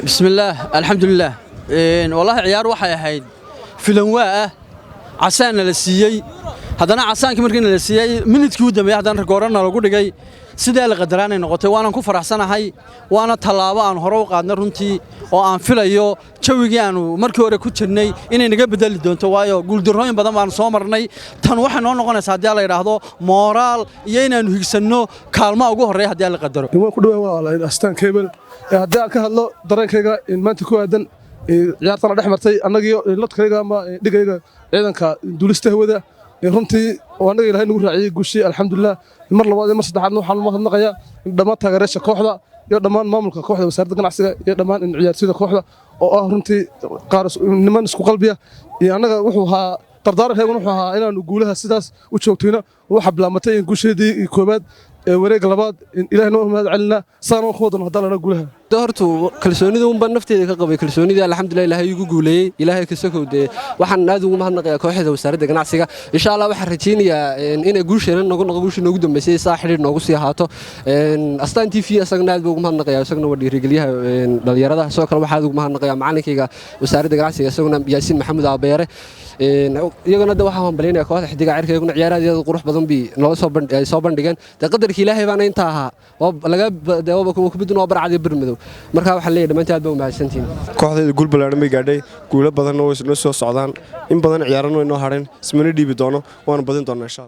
بسم الله الحمد لله والله عيار waxay ahayd filan waa casaan la siiyay hadana casaanka markii la siiyay minidkii u dambeeyay hadana goorana lagu dhigay sida la qadaraanay noqotay waana ku faraxsanahay waana talaabo aan hore u qaadnay runtii oo aan filayo jawigii aanu markii hore ku jirnay inay naga bedeli doonto waayo guuldarooyin badan baan soo marnay tan waxa noo noqonaysa hadii la yiraahdo moral iyo inaanu higsano kaalmo ugu horeeya hadii la qadaro ku dhawaad astaan cable hadda ka hadlo dareenkayga in maanta ku aadan ciyaartana dhex martay anagii ladkayga ama dhigayga ciidanka duulista hawada runtii oo anaga Ilaahay nagu raaciyay guushi alxamdulillah mar labaad mar saddexaad waxaan u mahadnaqayaa dhammaan taageerayaasha kooxda iyo dhammaan maamulka kooxda wasaaradda ganacsiga iyo dhammaan ciyaartoyda kooxda oo runtii qaar niman isku qalbiya iyo anaga wuxuu ahaa dardaarankeena wuxuu ahaa inaanu guulaha sidaas u joogtayno waxa bilaamatay in guusheedii koobaad wareeg labaad Ilaahay noo mahad celina saano qoodno hadalana guulaha doortu kalsoonida un baan nafteeda ka qabay kalsoonida alxamdulillah Ilaahay igu guuleeyay Ilaahay ka sokowde waxaan aad ugu mahadnaqayaa kooxda wasaaradda ganacsiga insha Allah waxaan rajaynayaa inay guusheena noogu dambeysay saaxiib noogu sii haato astaan TV asagna aad ugu mahadnaqayaa asagna waa dhiirigelyaha dhalinyarada soo kale waxaan ugu mahadnaqayaa macallinkayga wasaaradda ganacsiga asagna Yaasiin Maxamuud Aabeere iyagana waxaan baleenayaa kooxda xidiga cirkeeguna ciyaaradeeda qurux badan bi noo soo bandhigeen qadarka Ilaahay baan inta ahaa oo laga daawaba ku bidno barcadi birmadow marka waxa leeyahay dhamaantii aad baa u mahadsantiin kooxdeeda guul balaaran bay gaadhay guulo badan oo soo socdaan in badan ciyaarano inoo hareen ismana dhiibi doono waan badin doonaa insha Allah